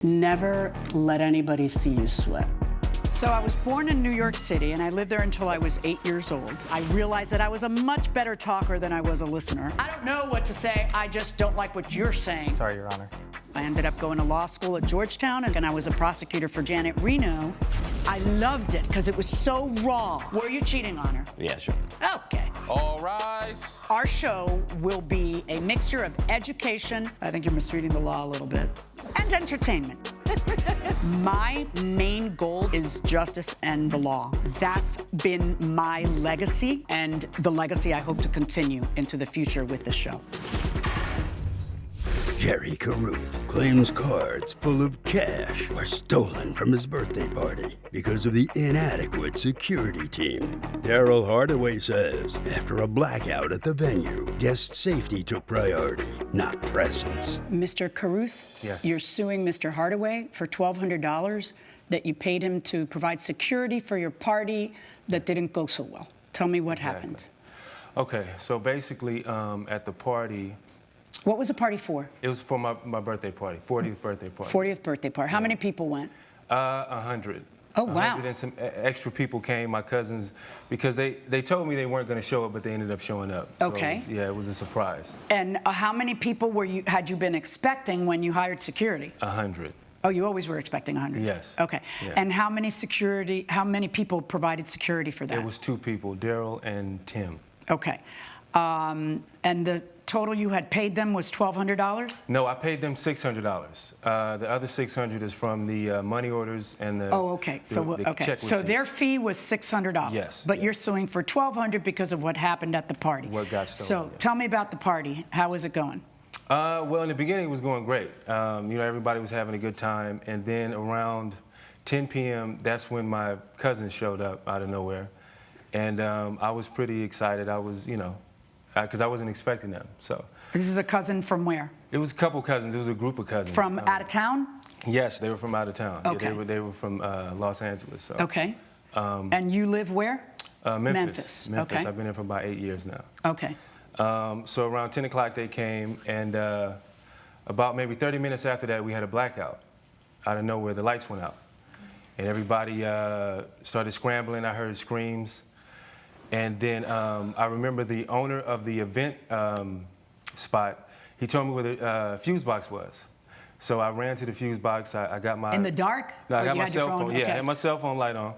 Never let anybody see you sweat. So I was born in New York City, and I lived there until I was 8 years old. I realized that I was a much better talker than I was a listener. I don't know what to say, I just don't like what you're saying. Sorry, Your Honor. I ended up going to law school at Georgetown, and I was a prosecutor for Janet Reno. I loved it because it was so raw. Were you cheating on her? Yeah, sure. Okay. All rise. Our show will be a mixture of education, I think you're misreading the law a little bit, and entertainment. My main goal is justice and the law. That's been my legacy, and the legacy I hope to continue into the future with the show. Jerry Carruth claims cards full of cash were stolen from his birthday party because of the inadequate security team. Daryl Hardaway says after a blackout at the venue, guest safety took priority, not presents. Mr. Carruth, Yes. You're suing Mr. Hardaway for $1,200 that you paid him to provide security for your party that didn't go so well. Tell me what happened. Okay, so basically, at the party, What was the party for? it was for my birthday party, 40th birthday party. 40th birthday party. How many people went? 100. Oh, wow. 100 and some extra people came, my cousins, because they told me they weren't going to show up, but they ended up showing up. So Okay. it was a surprise. And how many people had you been expecting when you hired security? 100. Oh, you always were expecting 100? Yes. Okay. Yeah. And how many people provided security for that? It was two people, Daryl and Tim. Okay. And the total you had paid them was $1,200? No, I paid them $600. The other $600 is from the money orders and the Oh, okay. the check So their receipts. fee was $600. Yes, But yeah. you're suing for $1,200 because of what happened at the party. What got So stolen, yes. tell me about the party. How was it going? Well, in the beginning, it was going great. Everybody was having a good time. And then around 10 p.m., that's when my cousins showed up out of nowhere. And I was pretty excited. I was, because I wasn't expecting them. So This is a cousin from where? it was a couple cousins. It was a group of cousins. From out of town? Yes, they were from out of town. Okay. Yeah, they were from Los Angeles. So. Okay. And you live where? Memphis. Okay. I've been here for about 8 years now. Okay. So around 10 o'clock they came, and about maybe 30 minutes after that, we had a blackout. Out of nowhere, the lights went out. And everybody started scrambling. I heard screams. And then I remember the owner of the event spot, he told me where the fuse box was. So I ran to the fuse box. I got my... In the dark? No, I Or got you my had your cell phone. Yeah, Okay. I had my cell phone light on.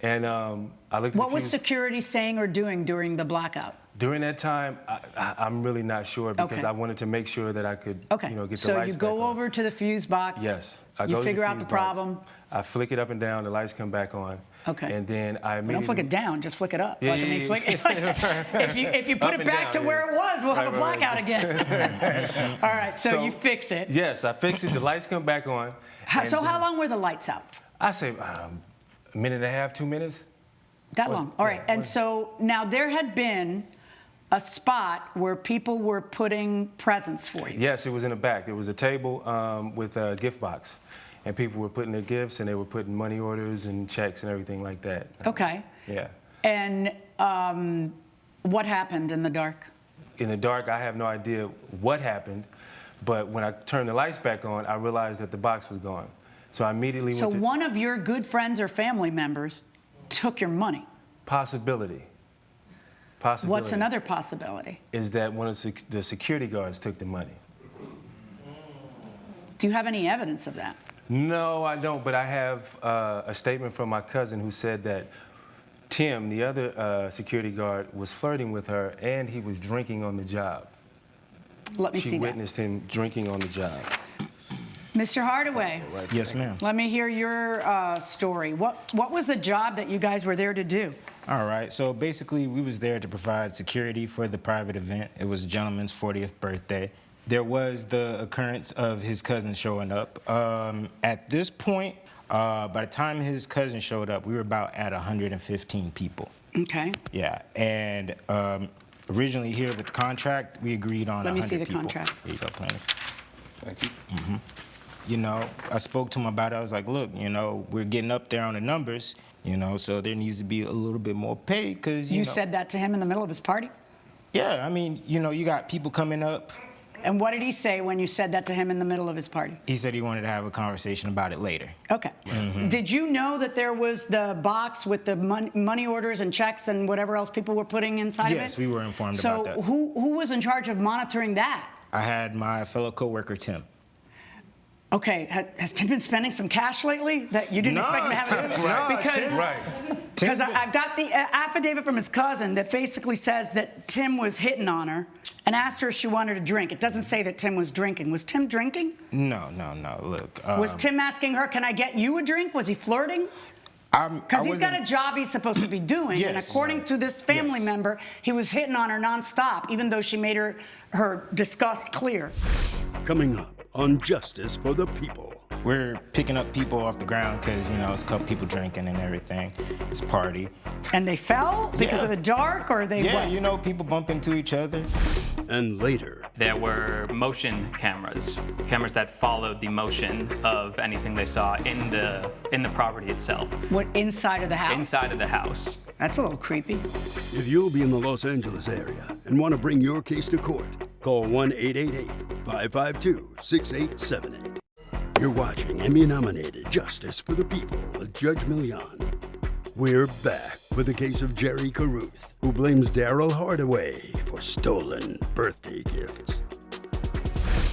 And I looked at What the was fuse. security saying or doing during the blackout? During that time, I'm really not sure because Okay. I wanted to make sure that I could, Okay. get the So lights you back go on. over to the fuse box. Yes. I You go to figure out fuse the box. problem. I flick it up and down, the lights come back on. Okay. And then I immediately... Don't flick it down, just flick it up. Yeah, Like, I mean, yeah, flick yeah. if you put Up it and back to down, where yeah. it was, we'll have a Right, right, blackout right. again. All right, so you fix it. Yes, I fixed it. The lights come back on. and So how then- long were the lights out? I say a minute and a half, 2 minutes. That What- long. All right. yeah, And what- so now there had been a spot where people were putting presents for you. Yes, it was in the back. There was a table with a gift box. And people were putting their gifts, and they were putting money orders and checks and everything like that. Okay. Yeah. And what happened in the dark? In the dark, I have no idea what happened, but when I turned the lights back on, I realized that the box was gone. So I immediately So went to... one of your good friends or family members took your money. Possibility. What's another possibility? Is that one of the security guards took the money. Do you have any evidence of that? No, I don't, but I have a statement from my cousin who said that Tim, the other security guard, was flirting with her and he was drinking on the job. Let me see She that. witnessed him drinking on the job. Mr. Hardaway, Yes, ma'am. let me hear your story. What was the job that you guys were there to do? All right. So basically, we was there to provide security for the private event. It was a gentleman's 40th birthday. There was the occurrence of his cousin showing up. At this point, by the time his cousin showed up, we were about at 115 people. Okay. Yeah. And originally here with the contract, we agreed on 100 Let me see the people. contract. Here you go, plaintiff. Thank you. I spoke to him about it. I was like, look, we're getting up there on the numbers, so there needs to be a little bit more pay because, You said that to him in the middle of his party? Yeah, I mean, you got people coming up And what did he say when you said that to him in the middle of his party? He said he wanted to have a conversation about it later. Okay. Did you know that there was the box with the money orders and checks and whatever else people were putting inside of it? Yes, we were informed about that. So who was in charge of monitoring that? I had my fellow coworker, Tim. Okay, has Tim been spending some cash lately that you didn't expect him to have? Tim, no, because Tim- Right. because I've got the affidavit from his cousin that basically says that Tim was hitting on her and asked her if she wanted a drink. It doesn't say that Tim was drinking. Was Tim drinking? No. Look. Was Tim asking her, "Can I get you a drink"? Was he flirting? Because he's got a job he's supposed to be doing, and Yes. according to this family Yes. member, he was hitting on her nonstop, even though she made her disgust clear. Coming up on Justice for the People. We're picking up people off the ground because, it's a couple people drinking and everything. It's a party. And they fell because Yeah. of the dark, or they Yeah, what? people bump into each other. And later, There were motion cameras that followed the motion of anything they saw in the property itself, What, inside of the house? inside of the house. That's a little creepy. if you'll be in the Los Angeles area and want to bring your case to court, call 1-888-552-6878. You're watching Emmy-nominated Justice for the People with Judge Milian. We're back with the case of Jerry Carruth, who blames Daryl Hardaway for stolen birthday gifts.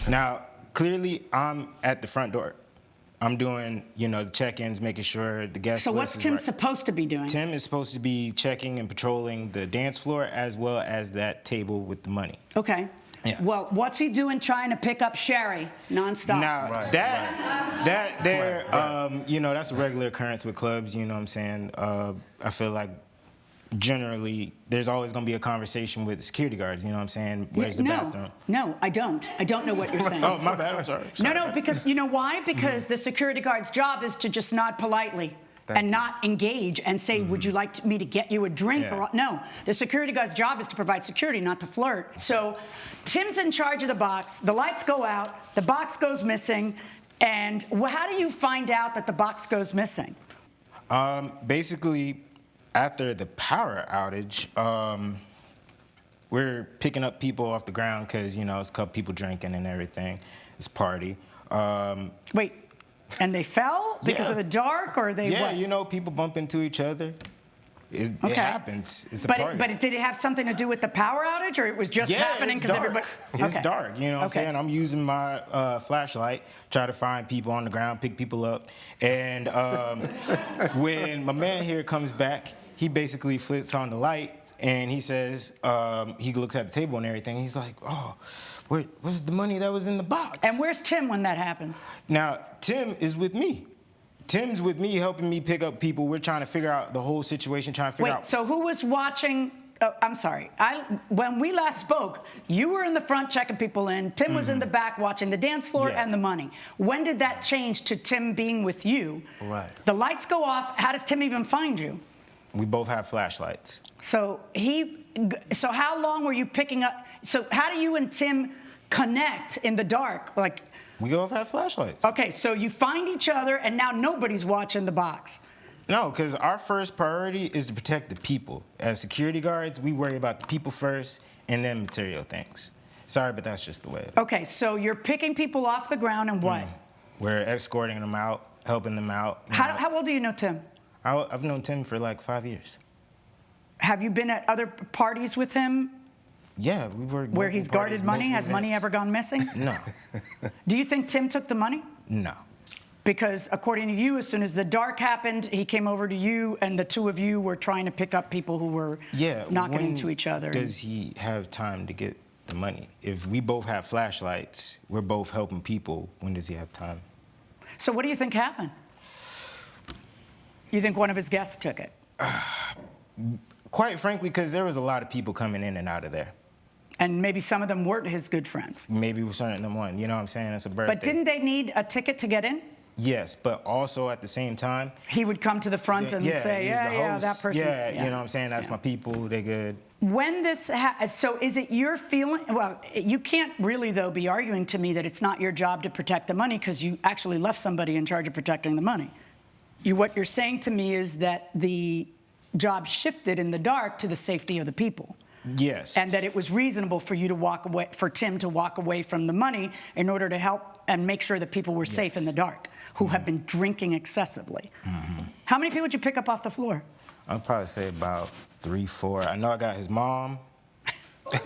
Now, clearly, I'm at the front door. I'm doing, the check-ins, making sure the guest So list what's is Tim right. supposed to be doing? Tim is supposed to be checking and patrolling the dance floor as well as that table with the money. Okay. Yes. Well, what's he doing trying to pick up Sherry nonstop? Now, Right, that there, that's a regular occurrence with clubs, you know what I'm saying? I feel like generally there's always going to be a conversation with security guards, you know what I'm saying? Where's the bathroom? No, I don't. I don't know what you're saying. Oh, my bad, I'm sorry. No, because you know why? Because the security guard's job is to just nod politely and not engage and say, would you like me to get you a drink? Yeah. Or no, the security guard's job is to provide security, not to flirt. So Tim's in charge of the box. The lights go out. The box goes missing. And how do you find out that the box goes missing? Basically, after the power outage, we're picking up people off the ground because, it's a couple people drinking and everything. It's a party. Wait, and they fell because Yeah. of the dark, or they Yeah, what? people bump into each other. It happens. It's a party. But did it have something to do with the power outage, or it was just happening it's because dark. everybody? It's Okay. dark. You know what I'm Okay. saying? I'm using my flashlight, try to find people on the ground, pick people up. And when my man here comes back, he basically flips on the light and he says, he looks at the table and everything. He's like, oh, where's the money that was in the box? And where's Tim when that happens? Now, Tim is with me. Tim's with me, helping me pick up people. We're trying to figure out the whole situation, trying to figure out. Wait, so who was watching? I'm sorry. When we last spoke, you were in the front checking people in. Tim was in the back watching the dance floor Yeah. and the money. When did that change to Tim being with you? Right. The lights go off. How does Tim even find you? We both have flashlights. So how long were you picking up? So how do you and Tim connect in the dark? Like, We both have flashlights. okay, so you find each other, and now nobody's watching the box. No, because our first priority is to protect the people. As security guards, we worry about the people first and then material things. Sorry, but that's just the way it is. Okay, so you're picking people off the ground, and what? We're escorting them out, helping them out. How old do you know Tim? I've known Tim for like 5 years. Have you been at other parties with him Yeah, we were. where he's guarded money? Has money ever gone missing? No, Do you think Tim took the money? no. Because according to you, as soon as the dark happened, he came over to you, and the two of you were trying to pick up people who were knocking when into each other. Does he have time to get the money? If we both have flashlights, we're both helping people. When does he have time? So what do you think happened? You think one of his guests took it? Quite frankly, because there was a lot of people coming in and out of there. And maybe some of them weren't his good friends. Maybe we're certain them one. You know what I'm saying? It's a birthday. But didn't they need a ticket to get in? Yes, but also at the same time. He would come to the front and say, he's yeah, the yeah, host. that person's... Yeah, you know what I'm saying? That's yeah. my people. They're good. When this, so is it your feeling, well, you can't really, though, be arguing to me that it's not your job to protect the money because you actually left somebody in charge of protecting the money. What you're saying to me is that the job shifted in the dark to the safety of the people. Yes. And that it was reasonable for you to walk away, for Tim to walk away from the money in order to help and make sure that people were safe in the dark who have been drinking excessively. How many people did you pick up off the floor? I'd probably say about 3, 4. I know I got his mom,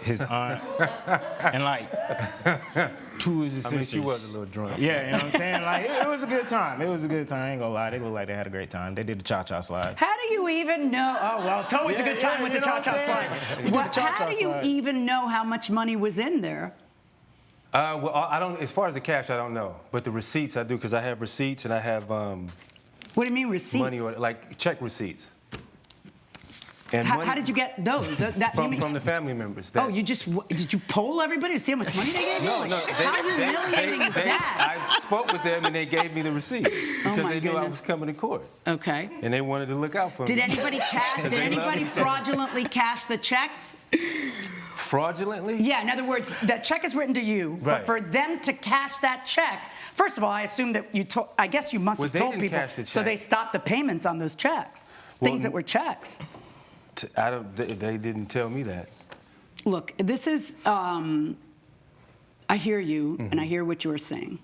his aunt, and like 2 of his sisters. She was a little drunk. Yeah, you know what I'm saying? Like, it was a good time. It was a good time. I ain't gonna lie. They looked like they had a great time. They did the cha-cha slide. How do you even know? Oh, well, it's always a good time with the you know what cha-cha I'm saying? slide. We did the cha-cha How do you slide. even know how much money was in there? Well, I don't. As far as the cash, I don't know. But the receipts, I do, because I have receipts and I have What do you mean receipts? money, or like check receipts. And How did you get those? That, you mean- from the family members? Oh, did you poll everybody to see how much money they gave you? No, Like, no. How humiliating is that? I spoke with them and they gave me the receipt because my they knew I goodness. was coming to court Okay. and they wanted to look out for Did me. anybody cash? Did They love anybody me so much. fraudulently cash the checks? Fraudulently? Yeah. In other words, that check is written to you, but Right. for them to cash that check, first of all, I assume that you told. I guess you must Well, have they told didn't people, cash the so check. they stopped the payments on those checks. Well, Things that were checks. I don't. They didn't tell me that. Look, this is. I hear you, Mm-hmm. and I hear what you were saying.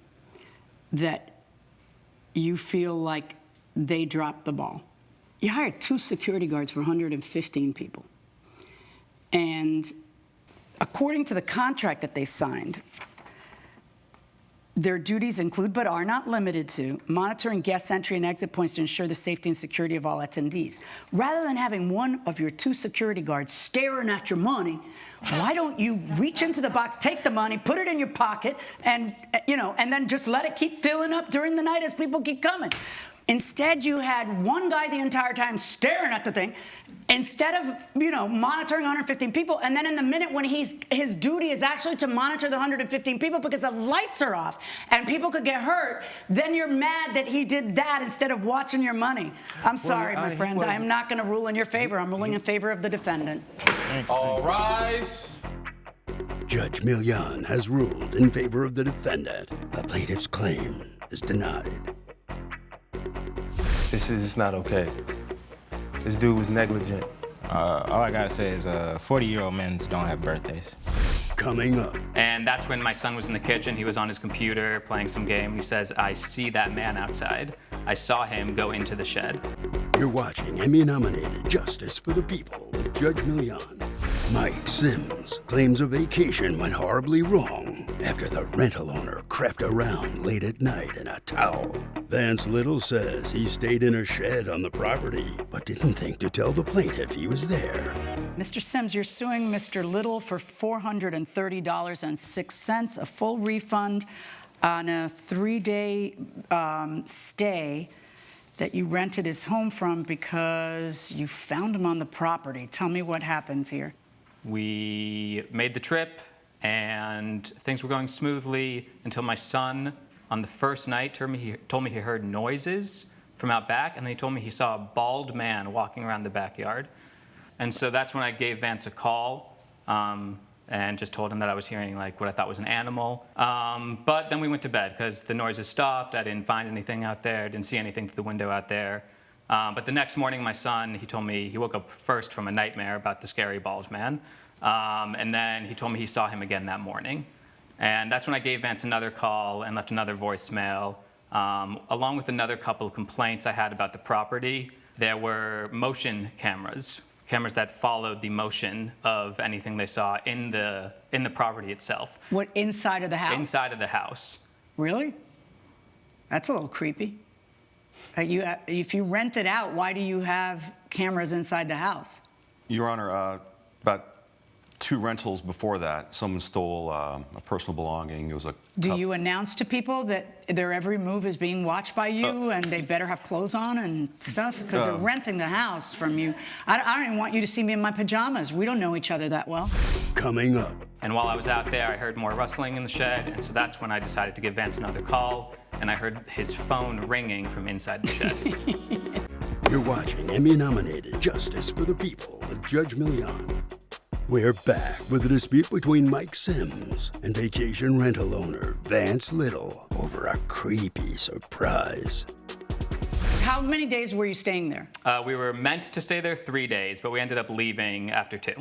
That you feel like they dropped the ball. You hired 2 security guards for 115 people, and according to the contract that they signed, their duties include, but are not limited to, monitoring guest entry and exit points to ensure the safety and security of all attendees. Rather than having one of your 2 security guards staring at your money, why don't you reach into the box, take the money, put it in your pocket, and and then just let it keep filling up during the night as people keep coming? Instead, you had one guy the entire time staring at the thing, instead of monitoring 115 people, and then in the minute when his duty is actually to monitor the 115 people because the lights are off and people could get hurt, then you're mad that he did that instead of watching your money. I'm sorry, my he friend. wasn't- I'm not going to rule in your favor. I'm ruling in favor of the defendant. All rise. Judge Milian has ruled in favor of the defendant. The plaintiff's claim is denied. This is just not okay. This dude was negligent. All I gotta say is 40-year-old men don't have birthdays. Coming up, And that's when my son was in the kitchen. He was on his computer playing some game. He says, I see that man outside. I saw him go into the shed. you're watching Emmy-nominated Justice for the People with Judge Milian. Mike Sims claims a vacation went horribly wrong after the rental owner crept around late at night in a towel. Vance Little says he stayed in a shed on the property, but didn't think to tell the plaintiff he was there. Mr. Sims, you're suing Mr. Little for $430.06, a full refund on a 3-day stay that you rented his home from because you found him on the property. Tell me what happens here. We made the trip, and things were going smoothly until my son, on the first night, told me he heard noises from out back, and then he told me he saw a bald man walking around the backyard. And so that's when I gave Vance a call and just told him that I was hearing like what I thought was an animal. But then we went to bed because the noises stopped. I didn't find anything out there. Didn't see anything through the window out there. But the next morning, my son, he told me he woke up first from a nightmare about the scary bald man. And then he told me he saw him again that morning. And that's when I gave Vance another call and left another voicemail, along with another couple of complaints I had about the property. There were motion cameras that followed the motion of anything they saw in the property itself. What, inside of the house? Inside of the house. Really? That's a little creepy. If you rent it out, why do you have cameras inside the house? Your Honor, about 2 rentals before that, someone stole a personal belonging. It was a Do you announce to people that their every move is being watched by you and they better have clothes on and stuff? Because they're renting the house from you. I don't even want you to see me in my pajamas. We don't know each other that well. Coming up, And while I was out there, I heard more rustling in the shed, and so that's when I decided to give Vance another call, and I heard his phone ringing from inside the shed. you're watching Emmy-nominated Justice for the People with Judge Milian. We're back with a dispute between Mike Sims and vacation rental owner Vance Little over a creepy surprise. How many days were you staying there? We were meant to stay there 3 days, but we ended up leaving after 2.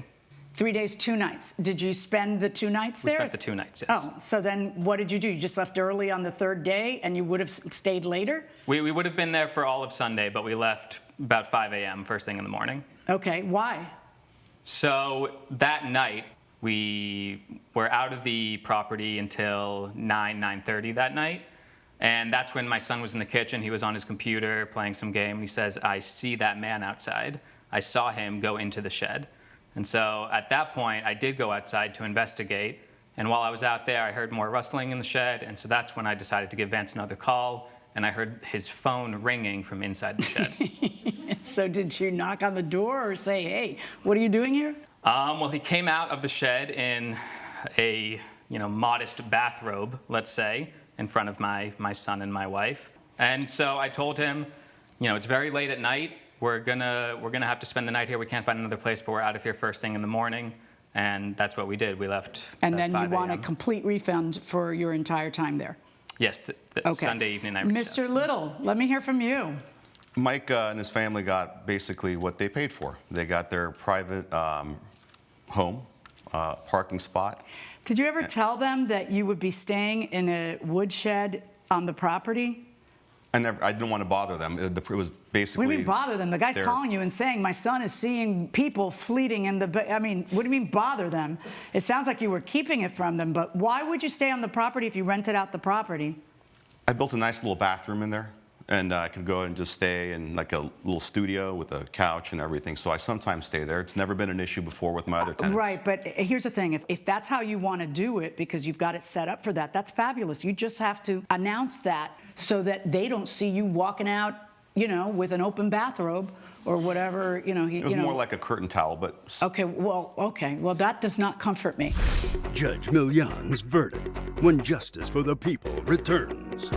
3 days, 2 nights. Did you spend the 2 nights We there? spent the 2 nights, yes. Oh, so then what did you do? You just left early on the 3rd day and you would have stayed later? We would have been there for all of Sunday, but we left about 5 a.m. first thing in the morning. Okay, why? So that night, we were out of the property until 9:30 that night. And that's when my son was in the kitchen. He was on his computer playing some game. He says, I see that man outside. I saw him go into the shed. And so at that point, I did go outside to investigate. And while I was out there, I heard more rustling in the shed. And so that's when I decided to give Vance another call. And I heard his phone ringing from inside the shed. So did you knock on the door or say, hey, what are you doing here? Well, he came out of the shed in a modest bathrobe, let's say, in front of my son and my wife. And so I told him, it's very late at night. We're gonna have to spend the night here. We can't find another place, but we're out of here first thing in the morning. And that's what we did. We left And at then you 5 want a a.m. complete refund for your entire time there. Yes, the Okay. Sunday evening I reached out. Mr. Little, let me hear from you. Mike and his family got basically what they paid for. They got their private home, parking spot. Did you ever tell them that you would be staying in a woodshed on the property? I didn't want to bother them. It was basically. What do you mean bother them? The guy's their- calling you and saying, my son is seeing people fleeting in the, I mean, what do you mean bother them? It sounds like you were keeping it from them, but why would you stay on the property if you rented out the property? I built a nice little bathroom in there, and I could go and just stay in like a little studio with a couch and everything. So I sometimes stay there. It's never been an issue before with my other tenants. Right, but here's the thing. If that's how you want to do it because you've got it set up for that, that's fabulous. You just have to announce that so that they don't see you walking out, with an open bathrobe or whatever, It was more like a curtain towel, but Okay, well, that does not comfort me. Judge Milian's verdict when justice for the people returns.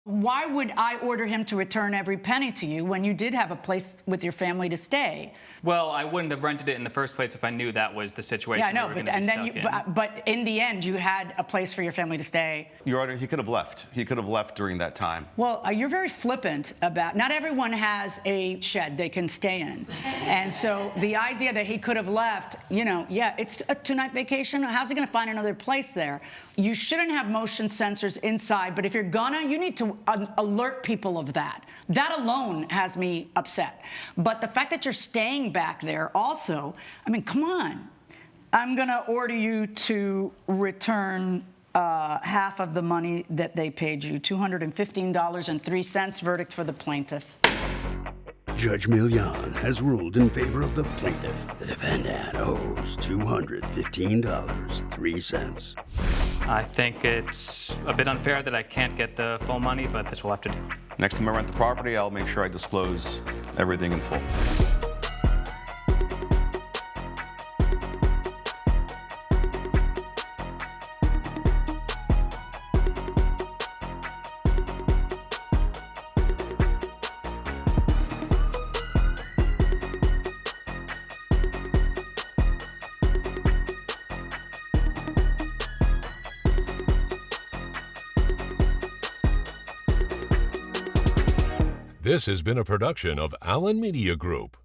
Why would I order him to return every penny to you when you did have a place with your family to stay? Well, I wouldn't have rented it in the first place if I knew that was the situation. Yeah, I know, we were but gonna be and then stuck in. but in the end, you had a place for your family to stay. Your Honor, he could have left. He could have left during that time. Well, you're very flippant about. Not everyone has a shed they can stay in, and so the idea that he could have left, it's a 2-night vacation. How's he going to find another place there? You shouldn't have motion sensors inside, but if you're gonna, you need to alert people of that. That alone has me upset. But the fact that you're staying back there also, I mean, come on. I'm gonna order you to return half of the money that they paid you, $215.03, verdict for the plaintiff. Judge Milian has ruled in favor of the plaintiff. The defendant owes $215.03. I think it's a bit unfair that I can't get the full money, but this will have to do. Next time I rent the property, I'll make sure I disclose everything in full. This has been a production of Allen Media Group.